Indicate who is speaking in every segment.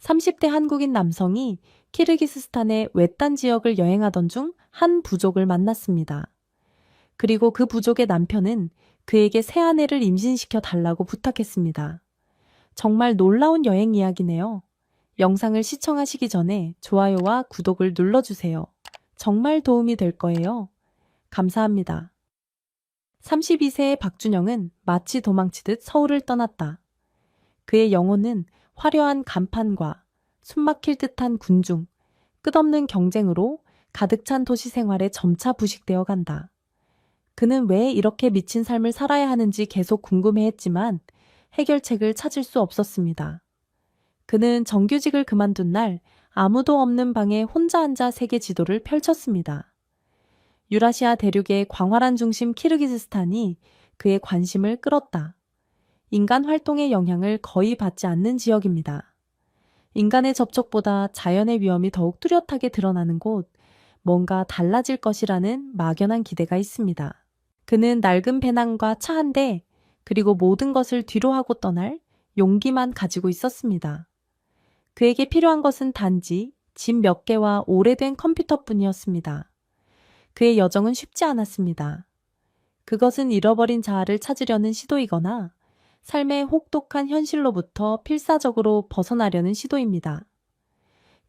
Speaker 1: 30대 한국인 남성이 키르기스스탄의 외딴 지역을 여행하던 중 한 부족을 만났습니다. 그리고 그 부족의 남편은 그에게 새 아내를 임신시켜 달라고 부탁했습니다. 정말 놀라운 여행 이야기네요. 영상을 시청하시기 전에 좋아요와 구독을 눌러주세요. 정말 도움이 될 거예요. 감사합니다. 32세의 박준영은 마치 도망치듯 서울을 떠났다. 그의 영혼은 화려한 간판과 숨막힐 듯한 군중, 끝없는 경쟁으로 가득 찬 도시 생활에 점차 부식되어 간다. 그는 왜 이렇게 미친 삶을 살아야 하는지 계속 궁금해했지만 해결책을 찾을 수 없었습니다. 그는 정규직을 그만둔 날 아무도 없는 방에 혼자 앉아 세계 지도를 펼쳤습니다. 유라시아 대륙의 광활한 중심 키르기즈스탄이 그의 관심을 끌었다. 인간 활동의 영향을 거의 받지 않는 지역입니다. 인간의 접촉보다 자연의 위험이 더욱 뚜렷하게 드러나는 곳, 뭔가 달라질 것이라는 막연한 기대가 있습니다. 그는 낡은 배낭과 차 한 대, 그리고 모든 것을 뒤로하고 떠날 용기만 가지고 있었습니다. 그에게 필요한 것은 단지 집 몇 개와 오래된 컴퓨터뿐이었습니다. 그의 여정은 쉽지 않았습니다. 그것은 잃어버린 자아를 찾으려는 시도이거나 삶의 혹독한 현실로부터 필사적으로 벗어나려는 시도입니다.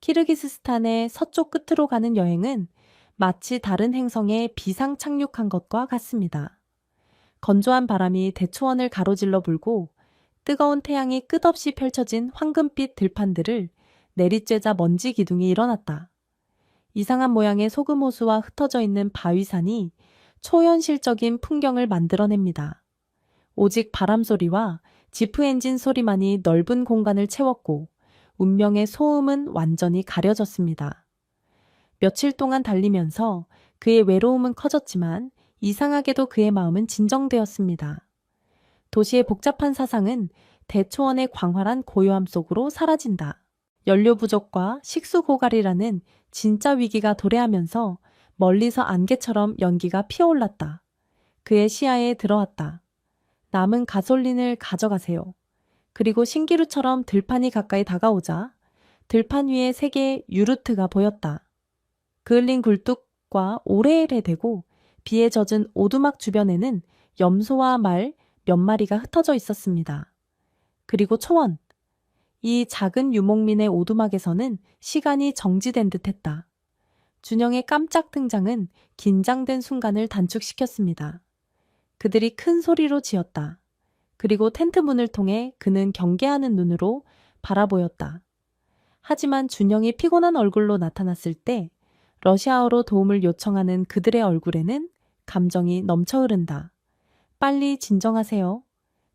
Speaker 1: 키르기스스탄의 서쪽 끝으로 가는 여행은 마치 다른 행성에 비상 착륙한 것과 같습니다. 건조한 바람이 대초원을 가로질러 불고 뜨거운 태양이 끝없이 펼쳐진 황금빛 들판들을 내리쬐자 먼지 기둥이 일어났다. 이상한 모양의 소금 호수와 흩어져 있는 바위산이 초현실적인 풍경을 만들어냅니다. 오직 바람 소리와 지프 엔진 소리만이 넓은 공간을 채웠고 운명의 소음은 완전히 가려졌습니다. 며칠 동안 달리면서 그의 외로움은 커졌지만 이상하게도 그의 마음은 진정되었습니다. 도시의 복잡한 사상은 대초원의 광활한 고요함 속으로 사라진다. 연료 부족과 식수 고갈이라는 진짜 위기가 도래하면서 멀리서 안개처럼 연기가 피어올랐다. 그의 시야에 들어왔다. 남은 가솔린을 가져가세요. 그리고 신기루처럼 들판이 가까이 다가오자 들판 위에 세 개의 유르트가 보였다. 그을린 굴뚝과 오레일에 대고 비에 젖은 오두막 주변에는 염소와 말 몇 마리가 흩어져 있었습니다. 그리고 초원. 이 작은 유목민의 오두막에서는 시간이 정지된 듯했다. 준영의 깜짝 등장은 긴장된 순간을 단축시켰습니다. 그들이 큰 소리로 지었다. 그리고 텐트 문을 통해 그는 경계하는 눈으로 바라보였다. 하지만 준영이 피곤한 얼굴로 나타났을 때 러시아어로 도움을 요청하는 그들의 얼굴에는 감정이 넘쳐 흐른다. 빨리 진정하세요.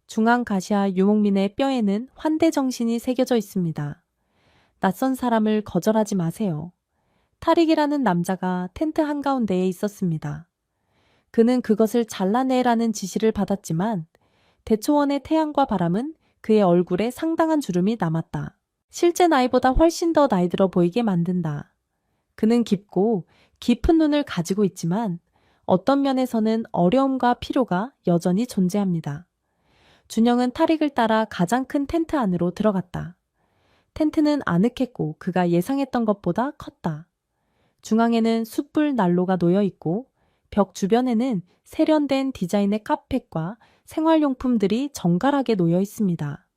Speaker 1: 중앙가시아 유목민의 뼈에는 환대 정신이 새겨져 있습니다. 낯선 사람을 거절하지 마세요. 타릭이라는 남자가 텐트 한가운데에 있었습니다. 그는 그것을 잘라내라는 지시를 받았지만 대초원의 태양과 바람은 그의 얼굴에 상당한 주름이 남았다. 실제 나이보다 훨씬 더 나이 들어 보이게 만든다. 그는 깊고 깊은 눈을 가지고 있지만 어떤 면에서는 어려움과 필요가 여전히 존재합니다. 준영은 타릭을 따라 가장 큰 텐트 안으로 들어갔다. 텐트는 아늑했고 그가 예상했던 것보다 컸다. 중앙에는 숯불 난로가 놓여 있고 벽 주변에는 세련된 디자인의 카펫과 생활용품들이 정갈하게 놓여 있습니다.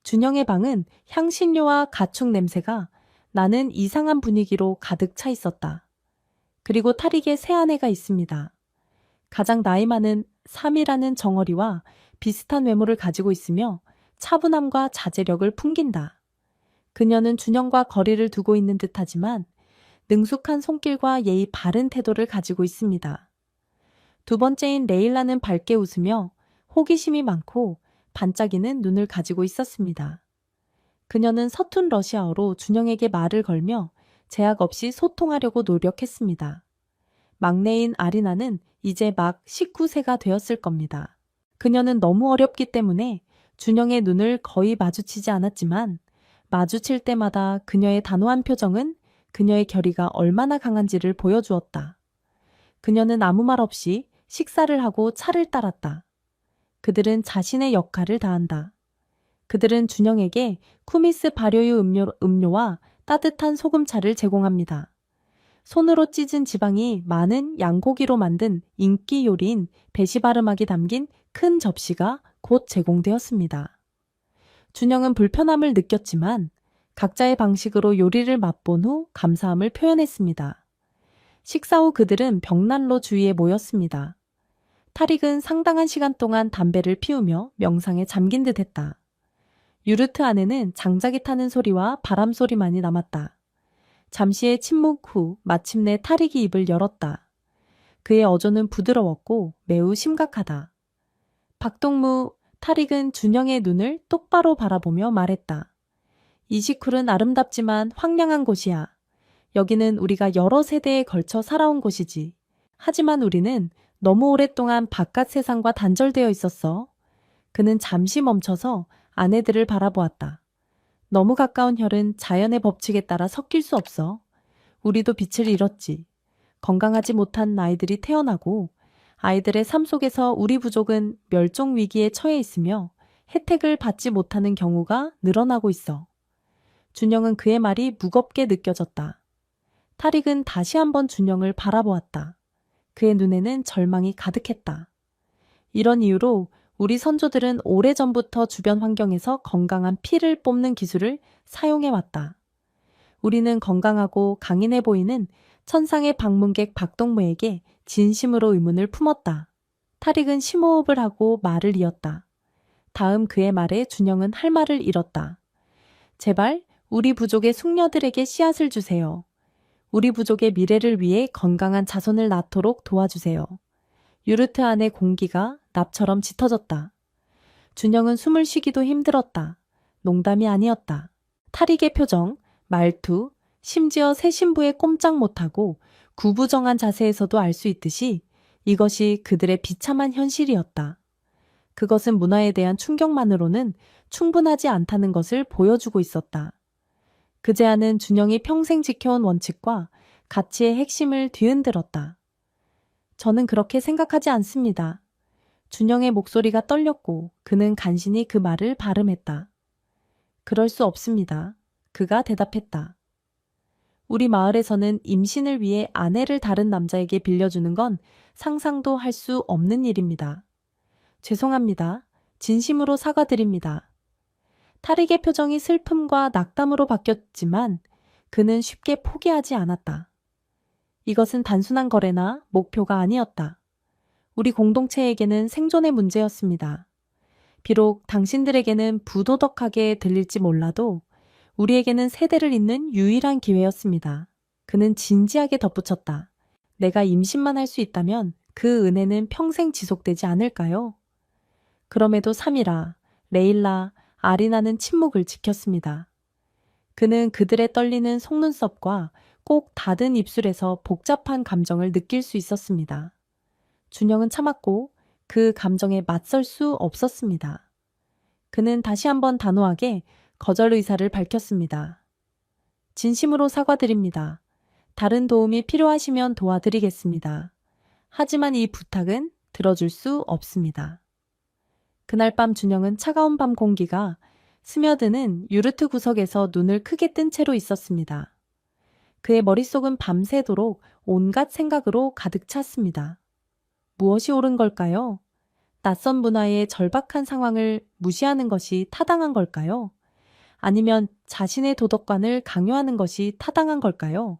Speaker 1: 준영의 방은 향신료와 가축 냄새가 나는 이상한 분위기로 가득 차 있었다. 그리고 타릭의 새 아내가 있습니다. 가장 나이 많은 3이라는 정어리와 비슷한 외모를 가지고 있으며 차분함과 자제력을 풍긴다. 그녀는 준영과 거리를 두고 있는 듯하지만 능숙한 손길과 예의 바른 태도를 가지고 있습니다. 두 번째인 레일라는 밝게 웃으며 호기심이 많고 반짝이는 눈을 가지고 있었습니다. 그녀는 서툰 러시아어로 준영에게 말을 걸며 제약 없이 소통하려고 노력했습니다. 막내인 아리나는 이제 막 19세가 되었을 겁니다. 그녀는 너무 어렵기 때문에 준영의 눈을 거의 마주치지 않았지만 마주칠 때마다 그녀의 단호한 표정은 그녀의 결의가 얼마나 강한지를 보여주었다. 그녀는 아무 말 없이 식사를 하고 차를 따랐다. 그들은 자신의 역할을 다한다. 그들은 준영에게 쿠미스 발효유 음료와 따뜻한 소금차를 제공합니다. 손으로 찢은 지방이 많은 양고기로 만든 인기 요리인 베시바르막이 담긴 큰 접시가 곧 제공되었습니다. 준영은 불편함을 느꼈지만 각자의 방식으로 요리를 맛본 후 감사함을 표현했습니다. 식사 후 그들은 벽난로 주위에 모였습니다. 타릭은 상당한 시간 동안 담배를 피우며 명상에 잠긴 듯 했다. 유르트 안에는 장작이 타는 소리와 바람 소리만이 남았다. 잠시의 침묵 후 마침내 타릭이 입을 열었다. 그의 어조는 부드러웠고 매우 심각하다. 박동무, 타릭은 준영의 눈을 똑바로 바라보며 말했다. 이시쿨은 아름답지만 황량한 곳이야. 여기는 우리가 여러 세대에 걸쳐 살아온 곳이지. 하지만 우리는 너무 오랫동안 바깥 세상과 단절되어 있었어. 그는 잠시 멈춰서 아내들을 바라보았다. 너무 가까운 혈은 자연의 법칙에 따라 섞일 수 없어. 우리도 빛을 잃었지. 건강하지 못한 아이들이 태어나고 아이들의 삶 속에서 우리 부족은 멸종 위기에 처해 있으며 혜택을 받지 못하는 경우가 늘어나고 있어. 준영은 그의 말이 무겁게 느껴졌다. 타릭은 다시 한번 준영을 바라보았다. 그의 눈에는 절망이 가득했다. 이런 이유로 우리 선조들은 오래전부터 주변 환경에서 건강한 피를 뽑는 기술을 사용해왔다. 우리는 건강하고 강인해 보이는 천상의 방문객 박동무에게 진심으로 의문을 품었다. 타릭은 심호흡을 하고 말을 이었다. 다음 그의 말에 준영은 할 말을 잃었다. 제발 우리 부족의 숙녀들에게 씨앗을 주세요. 우리 부족의 미래를 위해 건강한 자손을 낳도록 도와주세요. 유르트 안의 공기가 납처럼 짙어졌다. 준영은 숨을 쉬기도 힘들었다. 농담이 아니었다. 타릭의 표정, 말투, 심지어 새 신부의 꼼짝 못하고 구부정한 자세에서도 알 수 있듯이 이것이 그들의 비참한 현실이었다. 그것은 문화에 대한 충격만으로는 충분하지 않다는 것을 보여주고 있었다. 그 제안은 준영이 평생 지켜온 원칙과 가치의 핵심을 뒤흔들었다. 저는 그렇게 생각하지 않습니다. 준영의 목소리가 떨렸고 그는 간신히 그 말을 발음했다. 그럴 수 없습니다. 그가 대답했다. 우리 마을에서는 임신을 위해 아내를 다른 남자에게 빌려주는 건 상상도 할 수 없는 일입니다. 죄송합니다. 진심으로 사과드립니다. 타릭의 표정이 슬픔과 낙담으로 바뀌었지만 그는 쉽게 포기하지 않았다. 이것은 단순한 거래나 목표가 아니었다. 우리 공동체에게는 생존의 문제였습니다. 비록 당신들에게는 부도덕하게 들릴지 몰라도 우리에게는 세대를 잇는 유일한 기회였습니다. 그는 진지하게 덧붙였다. 내가 임신만 할 수 있다면 그 은혜는 평생 지속되지 않을까요? 그럼에도 사미라, 레일라, 아리나는 침묵을 지켰습니다. 그는 그들의 떨리는 속눈썹과 꼭 닫은 입술에서 복잡한 감정을 느낄 수 있었습니다. 준영은 참았고 그 감정에 맞설 수 없었습니다. 그는 다시 한번 단호하게 거절 의사를 밝혔습니다. 진심으로 사과드립니다. 다른 도움이 필요하시면 도와드리겠습니다. 하지만 이 부탁은 들어줄 수 없습니다. 그날 밤 준영은 차가운 밤 공기가 스며드는 유르트 구석에서 눈을 크게 뜬 채로 있었습니다. 그의 머릿속은 밤새도록 온갖 생각으로 가득 찼습니다. 무엇이 옳은 걸까요? 낯선 문화의 절박한 상황을 무시하는 것이 타당한 걸까요? 아니면 자신의 도덕관을 강요하는 것이 타당한 걸까요?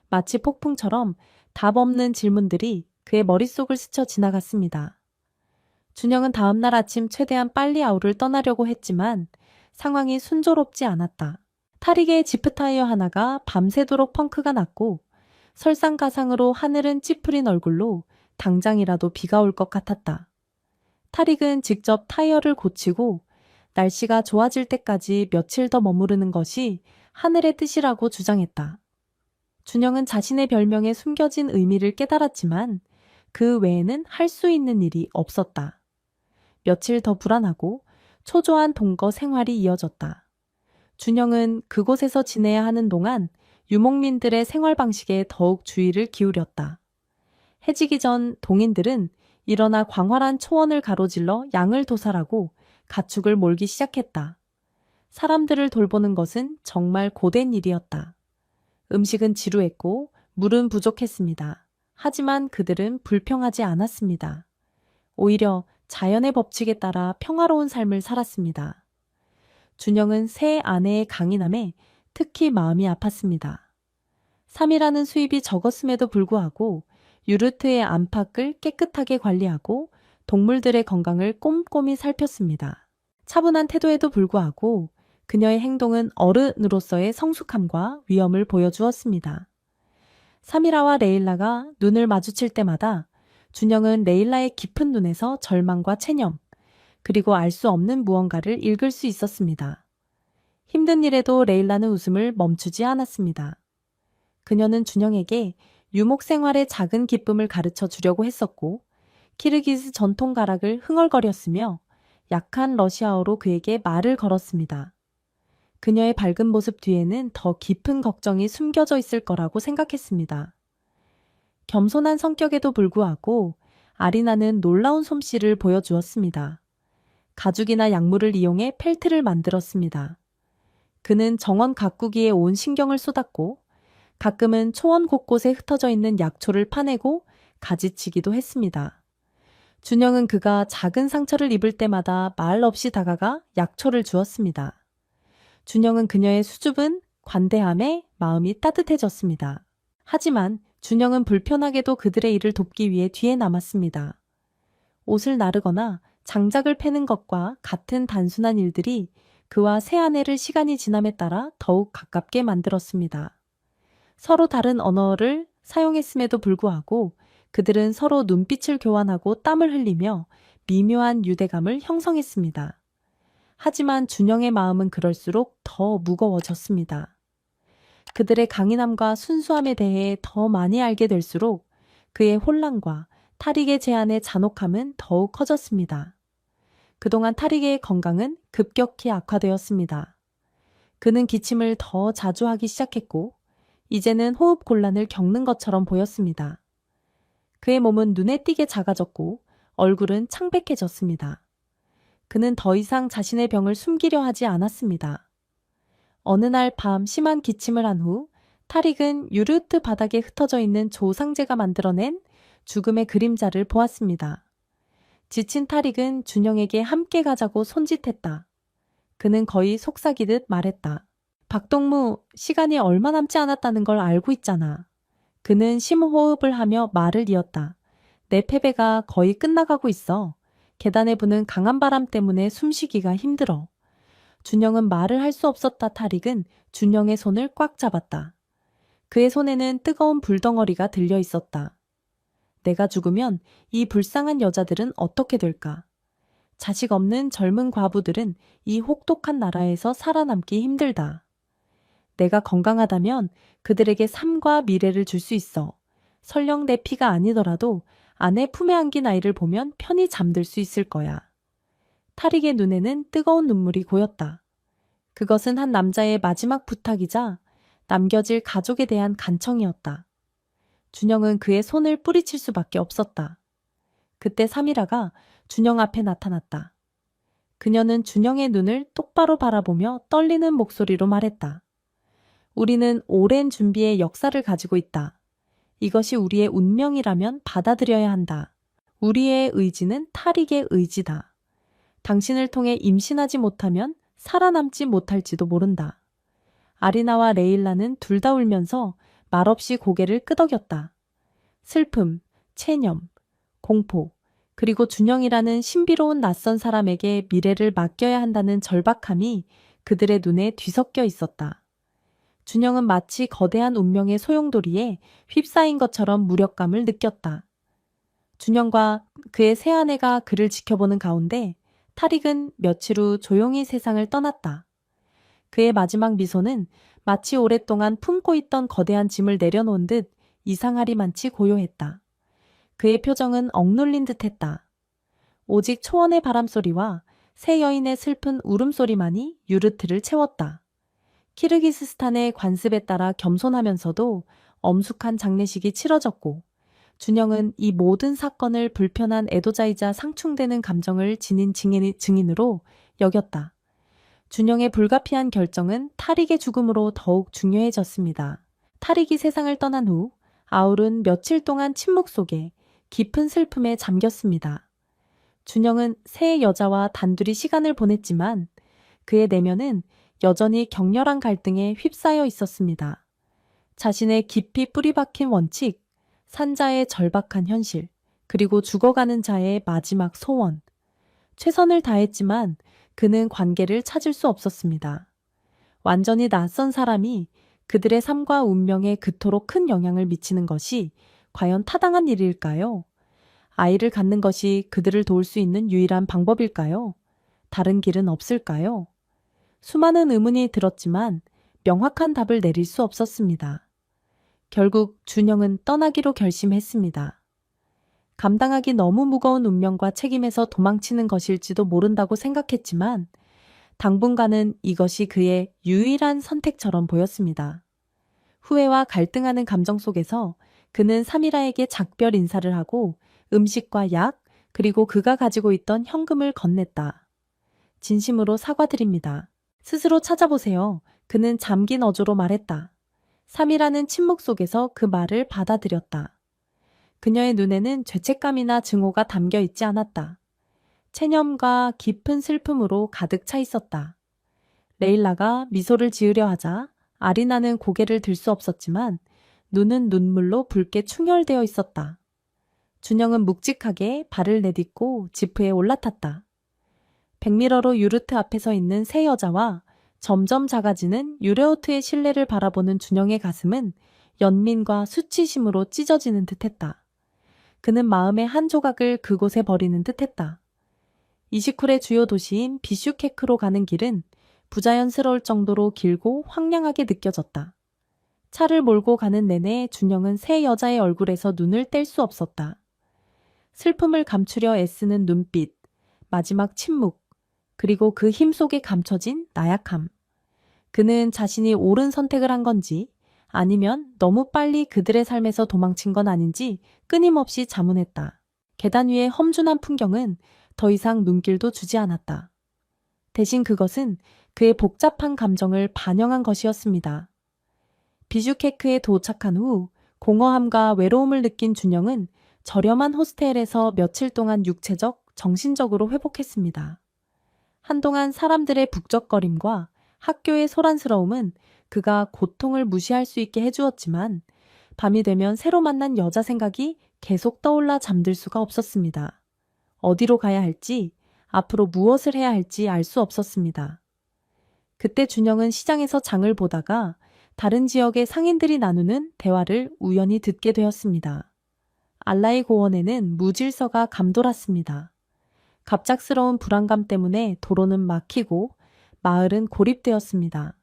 Speaker 1: 마치 폭풍처럼 답 없는 질문들이 그의 머릿속을 스쳐 지나갔습니다. 준영은 다음날 아침 최대한 빨리 아우를 떠나려고 했지만 상황이 순조롭지 않았다. 타릭의 지프타이어 하나가 밤새도록 펑크가 났고 설상가상으로 하늘은 찌푸린 얼굴로 당장이라도 비가 올 것 같았다. 타릭은 직접 타이어를 고치고 날씨가 좋아질 때까지 며칠 더 머무르는 것이 하늘의 뜻이라고 주장했다. 준영은 자신의 별명에 숨겨진 의미를 깨달았지만 그 외에는 할 수 있는 일이 없었다. 며칠 더 불안하고 초조한 동거 생활이 이어졌다. 준영은 그곳에서 지내야 하는 동안 유목민들의 생활 방식에 더욱 주의를 기울였다. 해지기 전 동인들은 일어나 광활한 초원을 가로질러 양을 도살하고 가축을 몰기 시작했다. 사람들을 돌보는 것은 정말 고된 일이었다. 음식은 지루했고 물은 부족했습니다. 하지만 그들은 불평하지 않았습니다. 오히려 자연의 법칙에 따라 평화로운 삶을 살았습니다. 준영은 새 아내의 강인함에 특히 마음이 아팠습니다. 3일하는 수입이 적었음에도 불구하고 유르트의 안팎을 깨끗하게 관리하고 동물들의 건강을 꼼꼼히 살폈습니다. 차분한 태도에도 불구하고 그녀의 행동은 어른으로서의 성숙함과 위엄을 보여주었습니다. 사미라와 레일라가 눈을 마주칠 때마다 준영은 레일라의 깊은 눈에서 절망과 체념, 그리고 알 수 없는 무언가를 읽을 수 있었습니다. 힘든 일에도 레일라는 웃음을 멈추지 않았습니다. 그녀는 준영에게 유목 생활의 작은 기쁨을 가르쳐 주려고 했었고, 키르기즈 전통 가락을 흥얼거렸으며 약한 러시아어로 그에게 말을 걸었습니다. 그녀의 밝은 모습 뒤에는 더 깊은 걱정이 숨겨져 있을 거라고 생각했습니다. 겸손한 성격에도 불구하고 아리나는 놀라운 솜씨를 보여주었습니다. 가죽이나 약물을 이용해 펠트를 만들었습니다. 그는 정원 가꾸기에 온 신경을 쏟았고 가끔은 초원 곳곳에 흩어져 있는 약초를 파내고 가지치기도 했습니다. 준영은 그가 작은 상처를 입을 때마다 말 없이 다가가 약초를 주었습니다. 준영은 그녀의 수줍은 관대함에 마음이 따뜻해졌습니다. 하지만 준영은 불편하게도 그들의 일을 돕기 위해 뒤에 남았습니다. 옷을 나르거나 장작을 패는 것과 같은 단순한 일들이 그와 새 아내를 시간이 지남에 따라 더욱 가깝게 만들었습니다. 서로 다른 언어를 사용했음에도 불구하고 그들은 서로 눈빛을 교환하고 땀을 흘리며 미묘한 유대감을 형성했습니다. 하지만 준영의 마음은 그럴수록 더 무거워졌습니다. 그들의 강인함과 순수함에 대해 더 많이 알게 될수록 그의 혼란과 타릭의 제안의 잔혹함은 더욱 커졌습니다. 그동안 타릭의 건강은 급격히 악화되었습니다. 그는 기침을 더 자주 하기 시작했고 이제는 호흡 곤란을 겪는 것처럼 보였습니다. 그의 몸은 눈에 띄게 작아졌고 얼굴은 창백해졌습니다. 그는 더 이상 자신의 병을 숨기려 하지 않았습니다. 어느 날 밤 심한 기침을 한 후 타릭은 유르트 바닥에 흩어져 있는 조상제가 만들어낸 죽음의 그림자를 보았습니다. 지친 타릭은 준영에게 함께 가자고 손짓했다. 그는 거의 속삭이듯 말했다. 박동무, 시간이 얼마 남지 않았다는 걸 알고 있잖아. 그는 심호흡을 하며 말을 이었다. 내 패배가 거의 끝나가고 있어. 계단에 부는 강한 바람 때문에 숨쉬기가 힘들어. 준영은 말을 할 수 없었다. 타릭은 준영의 손을 꽉 잡았다. 그의 손에는 뜨거운 불덩어리가 들려 있었다. 내가 죽으면 이 불쌍한 여자들은 어떻게 될까? 자식 없는 젊은 과부들은 이 혹독한 나라에서 살아남기 힘들다. 내가 건강하다면 그들에게 삶과 미래를 줄 수 있어. 설령 내 피가 아니더라도 아내 품에 안긴 아이를 보면 편히 잠들 수 있을 거야. 타릭의 눈에는 뜨거운 눈물이 고였다. 그것은 한 남자의 마지막 부탁이자 남겨질 가족에 대한 간청이었다. 준영은 그의 손을 뿌리칠 수밖에 없었다. 그때 사미라가 준영 앞에 나타났다. 그녀는 준영의 눈을 똑바로 바라보며 떨리는 목소리로 말했다. 우리는 오랜 준비의 역사를 가지고 있다. 이것이 우리의 운명이라면 받아들여야 한다. 우리의 의지는 타릭의 의지다. 당신을 통해 임신하지 못하면 살아남지 못할지도 모른다. 아리나와 레일라는 둘 다 울면서 말없이 고개를 끄덕였다. 슬픔, 체념, 공포, 그리고 준영이라는 신비로운 낯선 사람에게 미래를 맡겨야 한다는 절박함이 그들의 눈에 뒤섞여 있었다. 준영은 마치 거대한 운명의 소용돌이에 휩싸인 것처럼 무력감을 느꼈다. 준영과 그의 새 아내가 그를 지켜보는 가운데 타릭은 며칠 후 조용히 세상을 떠났다. 그의 마지막 미소는 마치 오랫동안 품고 있던 거대한 짐을 내려놓은 듯 이상하리만치 고요했다. 그의 표정은 억눌린 듯했다. 오직 초원의 바람소리와 새 여인의 슬픈 울음소리만이 유르트를 채웠다. 키르기스스탄의 관습에 따라 겸손하면서도 엄숙한 장례식이 치러졌고 준영은 이 모든 사건을 불편한 애도자이자 상충되는 감정을 지닌 증인으로 여겼다. 준영의 불가피한 결정은 탈익의 죽음으로 더욱 중요해졌습니다. 탈익이 세상을 떠난 후 아울은 며칠 동안 침묵 속에 깊은 슬픔에 잠겼습니다. 준영은 새 여자와 단둘이 시간을 보냈지만 그의 내면은 여전히 격렬한 갈등에 휩싸여 있었습니다. 자신의 깊이 뿌리박힌 원칙, 산자의 절박한 현실, 그리고 죽어가는 자의 마지막 소원. 최선을 다했지만 그는 관계를 찾을 수 없었습니다. 완전히 낯선 사람이 그들의 삶과 운명에 그토록 큰 영향을 미치는 것이 과연 타당한 일일까요? 아이를 갖는 것이 그들을 도울 수 있는 유일한 방법일까요? 다른 길은 없을까요? 수많은 의문이 들었지만 명확한 답을 내릴 수 없었습니다. 결국 준영은 떠나기로 결심했습니다. 감당하기 너무 무거운 운명과 책임에서 도망치는 것일지도 모른다고 생각했지만 당분간은 이것이 그의 유일한 선택처럼 보였습니다. 후회와 갈등하는 감정 속에서 그는 사미라에게 작별 인사를 하고 음식과 약, 그리고 그가 가지고 있던 현금을 건넸다. 진심으로 사과드립니다. 스스로 찾아보세요. 그는 잠긴 어조로 말했다. 사미라는 침묵 속에서 그 말을 받아들였다. 그녀의 눈에는 죄책감이나 증오가 담겨 있지 않았다. 체념과 깊은 슬픔으로 가득 차 있었다. 레일라가 미소를 지으려 하자 아리나는 고개를 들 수 없었지만 눈은 눈물로 붉게 충혈되어 있었다. 준영은 묵직하게 발을 내딛고 지프에 올라탔다. 백미러로 유르트 앞에 서 있는 세 여자와 점점 작아지는 유레오트의 실내를 바라보는 준영의 가슴은 연민과 수치심으로 찢어지는 듯했다. 그는 마음의 한 조각을 그곳에 버리는 듯했다. 이시쿨의 주요 도시인 비슈케크로 가는 길은 부자연스러울 정도로 길고 황량하게 느껴졌다. 차를 몰고 가는 내내 준영은 세 여자의 얼굴에서 눈을 뗄 수 없었다. 슬픔을 감추려 애쓰는 눈빛, 마지막 침묵, 그리고 그 힘 속에 감춰진 나약함. 그는 자신이 옳은 선택을 한 건지 아니면 너무 빨리 그들의 삶에서 도망친 건 아닌지 끊임없이 자문했다. 계단 위의 험준한 풍경은 더 이상 눈길도 주지 않았다. 대신 그것은 그의 복잡한 감정을 반영한 것이었습니다. 비슈케크에 도착한 후 공허함과 외로움을 느낀 준영은 저렴한 호스텔에서 며칠 동안 육체적, 정신적으로 회복했습니다. 한동안 사람들의 북적거림과 학교의 소란스러움은 그가 고통을 무시할 수 있게 해주었지만 밤이 되면 새로 만난 여자 생각이 계속 떠올라 잠들 수가 없었습니다. 어디로 가야 할지, 앞으로 무엇을 해야 할지 알 수 없었습니다. 그때 준영은 시장에서 장을 보다가 다른 지역의 상인들이 나누는 대화를 우연히 듣게 되었습니다. 알라이 고원에는 무질서가 감돌았습니다. 갑작스러운 불안감 때문에 도로는 막히고 마을은 고립되었습니다.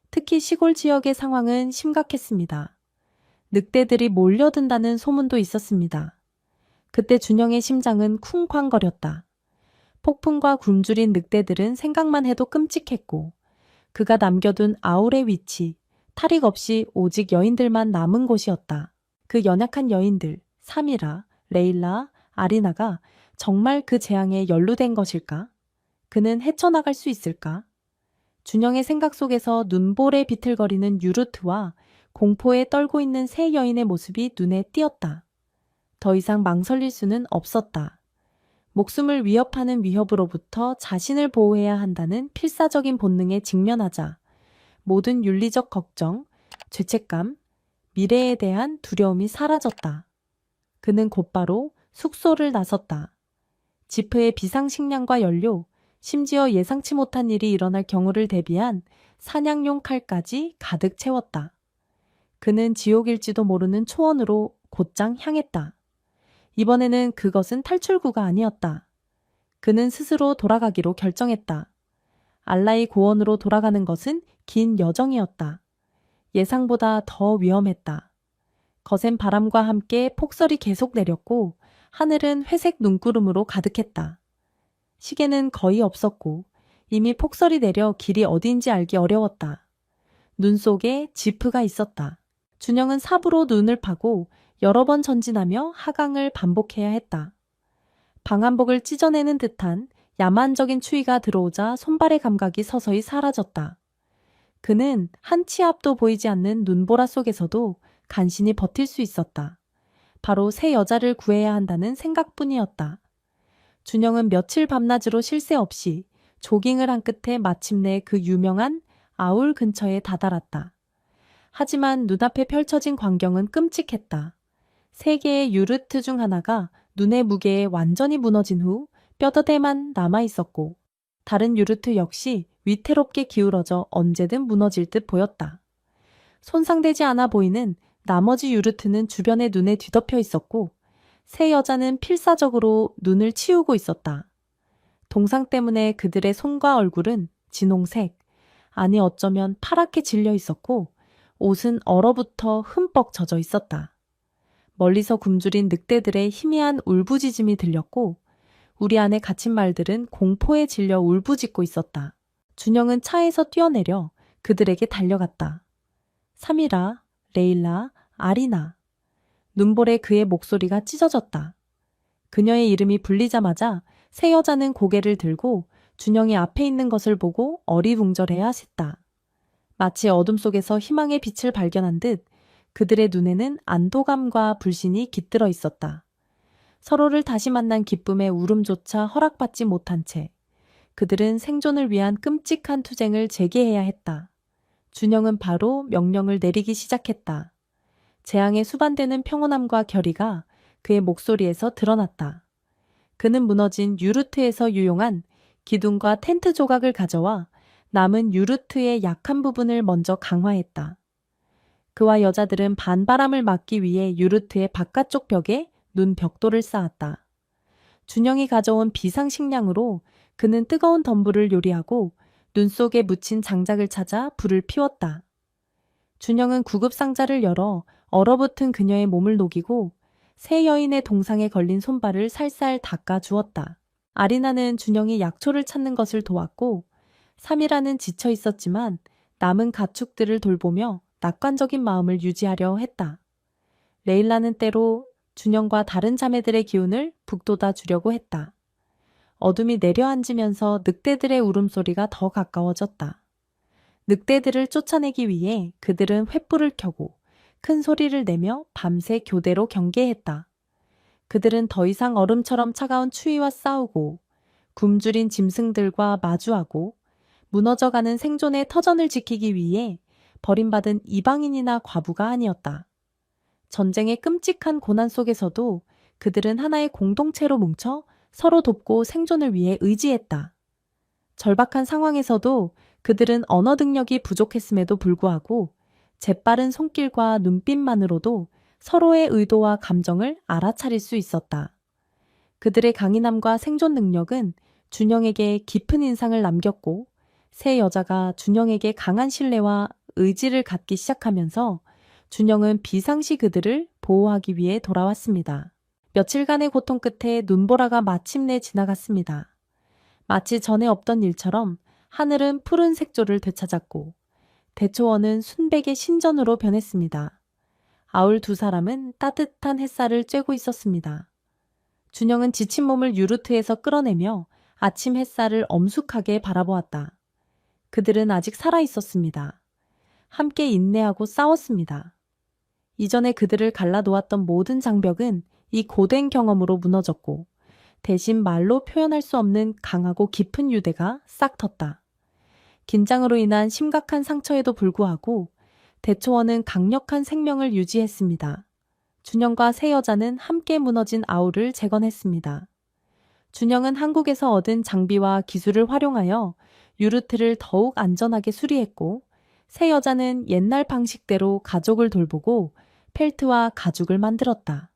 Speaker 1: 특히 시골 지역의 상황은 심각했습니다. 늑대들이 몰려든다는 소문도 있었습니다. 그때 준영의 심장은 쿵쾅거렸다. 폭풍과 굶주린 늑대들은 생각만 해도 끔찍했고 그가 남겨둔 아울의 위치, 탈익 없이 오직 여인들만 남은 곳이었다. 그 연약한 여인들, 사미라, 레일라, 아리나가 정말 그 재앙에 연루된 것일까? 그는 헤쳐나갈 수 있을까? 준영의 생각 속에서 눈볼에 비틀거리는 유르트와 공포에 떨고 있는 세 여인의 모습이 눈에 띄었다. 더 이상 망설일 수는 없었다. 목숨을 위협하는 위협으로부터 자신을 보호해야 한다는 필사적인 본능에 직면하자 모든 윤리적 걱정, 죄책감, 미래에 대한 두려움이 사라졌다. 그는 곧바로 숙소를 나섰다. 지프의 비상식량과 연료, 심지어 예상치 못한 일이 일어날 경우를 대비한 사냥용 칼까지 가득 채웠다. 그는 지옥일지도 모르는 초원으로 곧장 향했다. 이번에는 그것은 탈출구가 아니었다. 그는 스스로 돌아가기로 결정했다. 알라이 고원으로 돌아가는 것은 긴 여정이었다. 예상보다 더 위험했다. 거센 바람과 함께 폭설이 계속 내렸고 하늘은 회색 눈구름으로 가득했다. 시계는 거의 없었고 이미 폭설이 내려 길이 어디인지 알기 어려웠다. 눈 속에 지프가 있었다. 준영은 삽으로 눈을 파고 여러 번 전진하며 하강을 반복해야 했다. 방한복을 찢어내는 듯한 야만적인 추위가 들어오자 손발의 감각이 서서히 사라졌다. 그는 한 치 앞도 보이지 않는 눈보라 속에서도 간신히 버틸 수 있었다. 바로 새 여자를 구해야 한다는 생각뿐이었다. 준영은 며칠 밤낮으로 쉴 새 없이 조깅을 한 끝에 마침내 그 유명한 아울 근처에 다다랐다. 하지만 눈앞에 펼쳐진 광경은 끔찍했다. 세 개의 유르트 중 하나가 눈의 무게에 완전히 무너진 후 뼈다대만 남아 있었고, 다른 유르트 역시 위태롭게 기울어져 언제든 무너질 듯 보였다. 손상되지 않아 보이는 나머지 유르트는 주변에 눈에 뒤덮여 있었고, 세 여자는 필사적으로 눈을 치우고 있었다. 동상 때문에 그들의 손과 얼굴은 진홍색, 아니 어쩌면 파랗게 질려 있었고, 옷은 얼어붙어 흠뻑 젖어 있었다. 멀리서 굶주린 늑대들의 희미한 울부짖음이 들렸고, 우리 안에 갇힌 말들은 공포에 질려 울부짖고 있었다. 준영은 차에서 뛰어내려 그들에게 달려갔다. 사미라, 레일라, 아리나. 눈볼에 그의 목소리가 찢어졌다. 그녀의 이름이 불리자마자 세 여자는 고개를 들고 준영이 앞에 있는 것을 보고 어리둥절해야 했다. 마치 어둠 속에서 희망의 빛을 발견한 듯 그들의 눈에는 안도감과 불신이 깃들어 있었다. 서로를 다시 만난 기쁨의 울음조차 허락받지 못한 채 그들은 생존을 위한 끔찍한 투쟁을 재개해야 했다. 준영은 바로 명령을 내리기 시작했다. 재앙에 수반되는 평온함과 결의가 그의 목소리에서 드러났다. 그는 무너진 유르트에서 유용한 기둥과 텐트 조각을 가져와 남은 유르트의 약한 부분을 먼저 강화했다. 그와 여자들은 반바람을 막기 위해 유르트의 바깥쪽 벽에 눈 벽돌을 쌓았다. 준영이 가져온 비상식량으로 그는 뜨거운 덤불을 요리하고 눈 속에 묻힌 장작을 찾아 불을 피웠다. 준영은 구급상자를 열어 얼어붙은 그녀의 몸을 녹이고 새 여인의 동상에 걸린 손발을 살살 닦아 주었다. 아리나는 준영이 약초를 찾는 것을 도왔고, 삼이라는 지쳐 있었지만 남은 가축들을 돌보며 낙관적인 마음을 유지하려 했다. 레일라는 때로 준영과 다른 자매들의 기운을 북돋아 주려고 했다. 어둠이 내려앉으면서 늑대들의 울음소리가 더 가까워졌다. 늑대들을 쫓아내기 위해 그들은 횃불을 켜고 큰 소리를 내며 밤새 교대로 경계했다. 그들은 더 이상 얼음처럼 차가운 추위와 싸우고 굶주린 짐승들과 마주하고 무너져가는 생존의 터전을 지키기 위해 버림받은 이방인이나 과부가 아니었다. 전쟁의 끔찍한 고난 속에서도 그들은 하나의 공동체로 뭉쳐 서로 돕고 생존을 위해 의지했다. 절박한 상황에서도 그들은 언어 능력이 부족했음에도 불구하고 재빠른 손길과 눈빛만으로도 서로의 의도와 감정을 알아차릴 수 있었다. 그들의 강인함과 생존 능력은 준영에게 깊은 인상을 남겼고, 세 여자가 준영에게 강한 신뢰와 의지를 갖기 시작하면서 준영은 비상시 그들을 보호하기 위해 돌아왔습니다. 며칠간의 고통 끝에 눈보라가 마침내 지나갔습니다. 마치 전에 없던 일처럼 하늘은 푸른 색조를 되찾았고 대초원은 순백의 신전으로 변했습니다. 아울 두 사람은 따뜻한 햇살을 쬐고 있었습니다. 준영은 지친 몸을 유르트에서 끌어내며 아침 햇살을 엄숙하게 바라보았다. 그들은 아직 살아 있었습니다. 함께 인내하고 싸웠습니다. 이전에 그들을 갈라놓았던 모든 장벽은 이 고된 경험으로 무너졌고 대신 말로 표현할 수 없는 강하고 깊은 유대가 싹 텄다. 긴장으로 인한 심각한 상처에도 불구하고 대초원은 강력한 생명을 유지했습니다. 준영과 세 여자는 함께 무너진 아울을 재건했습니다. 준영은 한국에서 얻은 장비와 기술을 활용하여 유르트를 더욱 안전하게 수리했고, 세 여자는 옛날 방식대로 가족을 돌보고 펠트와 가죽을 만들었다.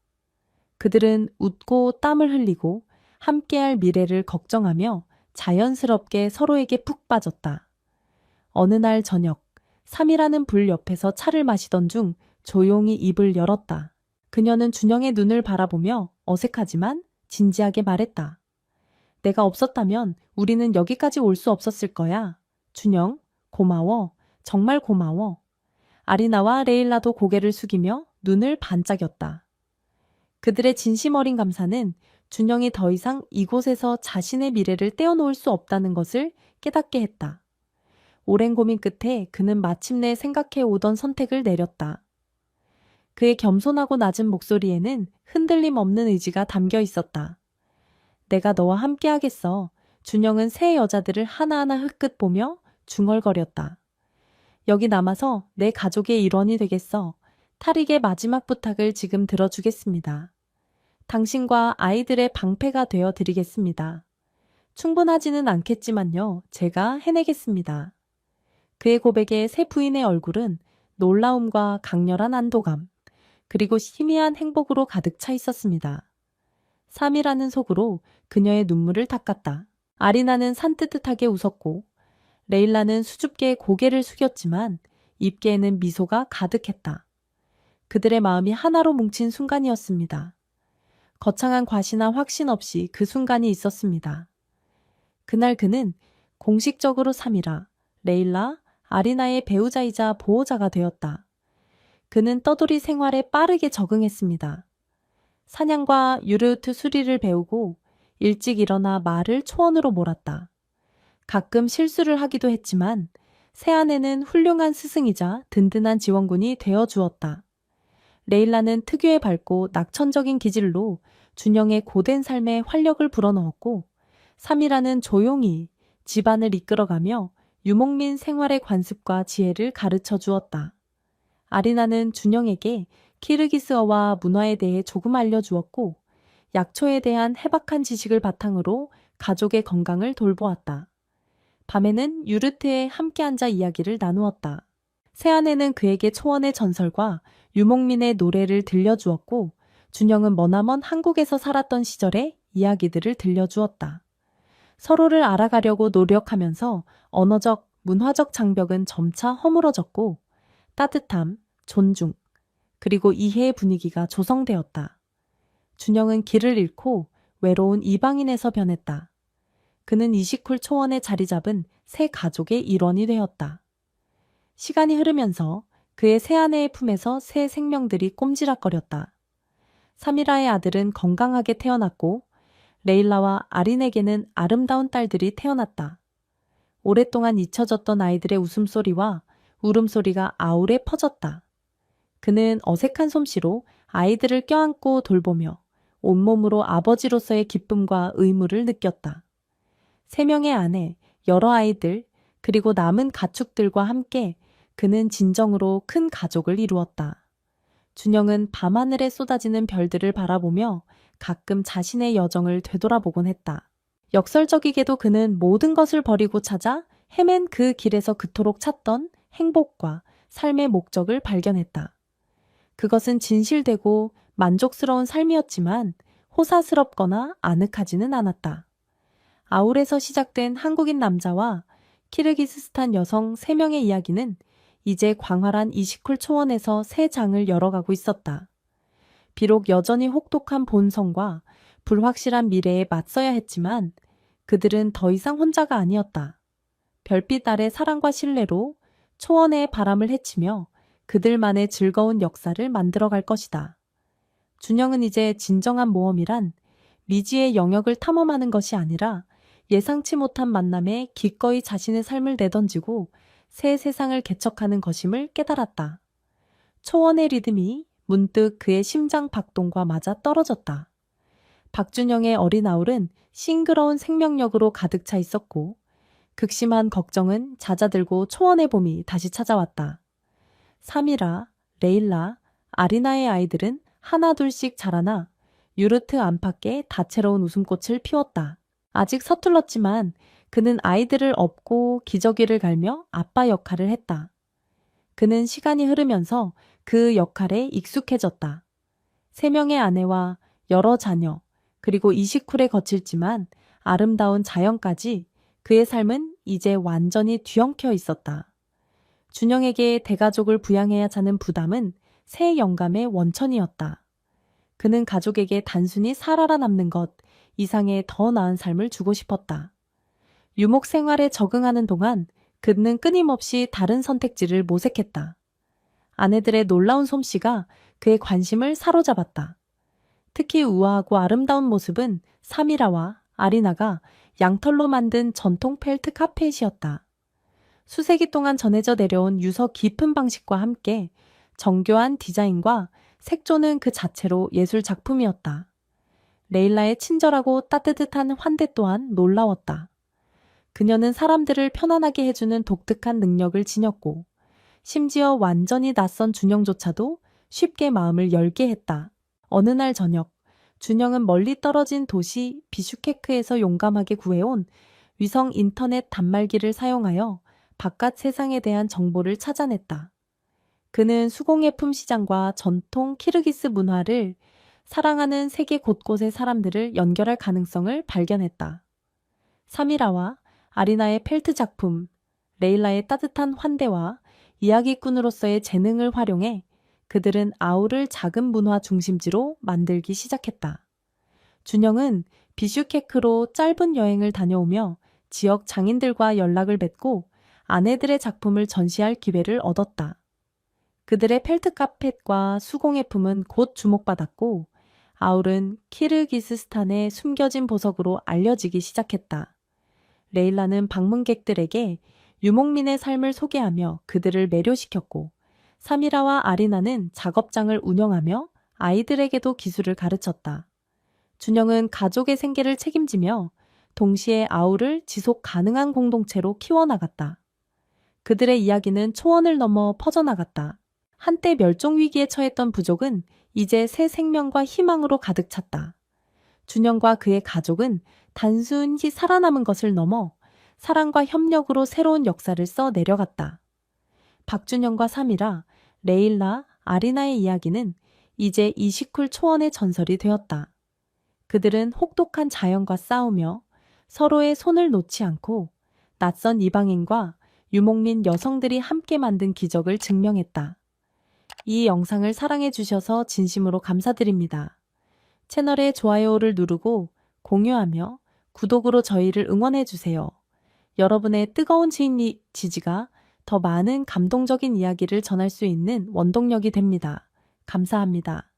Speaker 1: 그들은 웃고 땀을 흘리고 함께할 미래를 걱정하며 자연스럽게 서로에게 푹 빠졌다. 어느 날 저녁, 삼이라는 불 옆에서 차를 마시던 중 조용히 입을 열었다. 그녀는 준영의 눈을 바라보며 어색하지만 진지하게 말했다. 내가 없었다면 우리는 여기까지 올 수 없었을 거야. 준영, 고마워. 정말 고마워. 아리나와 레일라도 고개를 숙이며 눈을 반짝였다. 그들의 진심 어린 감사는 준영이 더 이상 이곳에서 자신의 미래를 떼어놓을 수 없다는 것을 깨닫게 했다. 오랜 고민 끝에 그는 마침내 생각해 오던 선택을 내렸다. 그의 겸손하고 낮은 목소리에는 흔들림 없는 의지가 담겨 있었다. 내가 너와 함께 하겠어. 준영은 세 여자들을 하나하나 흑끝 보며 중얼거렸다. 여기 남아서 내 가족의 일원이 되겠어. 탈익의 마지막 부탁을 지금 들어주겠습니다. 당신과 아이들의 방패가 되어 드리겠습니다. 충분하지는 않겠지만요. 제가 해내겠습니다. 그의 고백에 새 부인의 얼굴은 놀라움과 강렬한 안도감, 그리고 희미한 행복으로 가득 차 있었습니다. 3이라는 속으로 그녀의 눈물을 닦았다. 아리나는 산뜻뜻하게 웃었고 레일라는 수줍게 고개를 숙였지만 입계에는 미소가 가득했다. 그들의 마음이 하나로 뭉친 순간이었습니다. 거창한 과시나 확신 없이 그 순간이 있었습니다. 그날 그는 공식적으로 3이라, 레일라, 아리나의 배우자이자 보호자가 되었다. 그는 떠돌이 생활에 빠르게 적응했습니다. 사냥과 유르트 수리를 배우고 일찍 일어나 말을 초원으로 몰았다. 가끔 실수를 하기도 했지만 새 아내는 훌륭한 스승이자 든든한 지원군이 되어 주었다. 레일라는 특유의 밝고 낙천적인 기질로 준영의 고된 삶에 활력을 불어넣었고 3이라는 조용히 집안을 이끌어가며 유목민 생활의 관습과 지혜를 가르쳐 주었다. 아리나는 준영에게 키르기스어와 문화에 대해 조금 알려주었고 약초에 대한 해박한 지식을 바탕으로 가족의 건강을 돌보았다. 밤에는 유르트에 함께 앉아 이야기를 나누었다. 새아내는 그에게 초원의 전설과 유목민의 노래를 들려주었고 준영은 머나먼 한국에서 살았던 시절의 이야기들을 들려주었다. 서로를 알아가려고 노력하면서 언어적, 문화적 장벽은 점차 허물어졌고 따뜻함, 존중, 그리고 이해의 분위기가 조성되었다. 준영은 길을 잃고 외로운 이방인에서 변했다. 그는 이시쿨 초원에 자리 잡은 새 가족의 일원이 되었다. 시간이 흐르면서 그의 새아내의 품에서 새 생명들이 꼼지락거렸다. 사미라의 아들은 건강하게 태어났고 레일라와 아린에게는 아름다운 딸들이 태어났다. 오랫동안 잊혀졌던 아이들의 웃음소리와 울음소리가 아울에 퍼졌다. 그는 어색한 솜씨로 아이들을 껴안고 돌보며 온몸으로 아버지로서의 기쁨과 의무를 느꼈다. 3명의 아내, 여러 아이들, 그리고 남은 가축들과 함께 그는 진정으로 큰 가족을 이루었다. 준영은 밤하늘에 쏟아지는 별들을 바라보며 가끔 자신의 여정을 되돌아보곤 했다. 역설적이게도 그는 모든 것을 버리고 찾아 헤맨 그 길에서 그토록 찾던 행복과 삶의 목적을 발견했다. 그것은 진실되고 만족스러운 삶이었지만 호사스럽거나 아늑하지는 않았다. 아울에서 시작된 한국인 남자와 키르기스스탄 여성 3명의 이야기는 이제 광활한 이시쿨 초원에서 새 장을 열어가고 있었다. 비록 여전히 혹독한 본성과 불확실한 미래에 맞서야 했지만 그들은 더 이상 혼자가 아니었다. 별빛 아래 사랑과 신뢰로 초원의 바람을 헤치며 그들만의 즐거운 역사를 만들어갈 것이다. 준영은 이제 진정한 모험이란 미지의 영역을 탐험하는 것이 아니라 예상치 못한 만남에 기꺼이 자신의 삶을 내던지고 새 세상을 개척하는 것임을 깨달았다. 초원의 리듬이 문득 그의 심장 박동과 맞아 떨어졌다. 박준영의 어린 아울은 싱그러운 생명력으로 가득 차 있었고 극심한 걱정은 잦아들고 초원의 봄이 다시 찾아왔다. 사미라, 레일라, 아리나의 아이들은 하나둘씩 자라나 유르트 안팎에 다채로운 웃음꽃을 피웠다. 아직 서툴렀지만 그는 아이들을 업고 기저귀를 갈며 아빠 역할을 했다. 그는 시간이 흐르면서 그 역할에 익숙해졌다. 3명의 아내와 여러 자녀, 그리고 이시쿨에 거칠지만 아름다운 자연까지 그의 삶은 이제 완전히 뒤엉켜 있었다. 준영에게 대가족을 부양해야 하는 부담은 새 영감의 원천이었다. 그는 가족에게 단순히 살아라 남는 것 이상의 더 나은 삶을 주고 싶었다. 유목 생활에 적응하는 동안 그는 끊임없이 다른 선택지를 모색했다. 아내들의 놀라운 솜씨가 그의 관심을 사로잡았다. 특히 우아하고 아름다운 모습은 사미라와 아리나가 양털로 만든 전통 펠트 카펫이었다. 수세기 동안 전해져 내려온 유서 깊은 방식과 함께 정교한 디자인과 색조는 그 자체로 예술 작품이었다. 레일라의 친절하고 따뜻한 환대 또한 놀라웠다. 그녀는 사람들을 편안하게 해주는 독특한 능력을 지녔고, 심지어 완전히 낯선 준영조차도 쉽게 마음을 열게 했다. 어느 날 저녁, 준영은 멀리 떨어진 도시 비슈케크에서 용감하게 구해온 위성 인터넷 단말기를 사용하여 바깥 세상에 대한 정보를 찾아냈다. 그는 수공예품 시장과 전통 키르기스 문화를 사랑하는 세계 곳곳의 사람들을 연결할 가능성을 발견했다. 사미라와 아리나의 펠트 작품, 레일라의 따뜻한 환대와 이야기꾼으로서의 재능을 활용해 그들은 아우를 작은 문화 중심지로 만들기 시작했다. 준영은 비슈케크로 짧은 여행을 다녀오며 지역 장인들과 연락을 맺고 아내들의 작품을 전시할 기회를 얻었다. 그들의 펠트 카펫과 수공예품은 곧 주목받았고 아울은 키르기스스탄의 숨겨진 보석으로 알려지기 시작했다. 레일라는 방문객들에게 유목민의 삶을 소개하며 그들을 매료시켰고 사미라와 아리나는 작업장을 운영하며 아이들에게도 기술을 가르쳤다. 준영은 가족의 생계를 책임지며 동시에 아우를 지속 가능한 공동체로 키워나갔다. 그들의 이야기는 초원을 넘어 퍼져나갔다. 한때 멸종 위기에 처했던 부족은 이제 새 생명과 희망으로 가득 찼다. 준영과 그의 가족은 단순히 살아남은 것을 넘어 사랑과 협력으로 새로운 역사를 써 내려갔다. 박준영과 사미라, 레일라, 아리나의 이야기는 이제 이시쿨 초원의 전설이 되었다. 그들은 혹독한 자연과 싸우며 서로의 손을 놓지 않고 낯선 이방인과 유목민 여성들이 함께 만든 기적을 증명했다. 이 영상을 사랑해 주셔서 진심으로 감사드립니다. 채널에 좋아요를 누르고 공유하며 구독으로 저희를 응원해 주세요. 여러분의 뜨거운 지지가 더 많은 감동적인 이야기를 전할 수 있는 원동력이 됩니다. 감사합니다.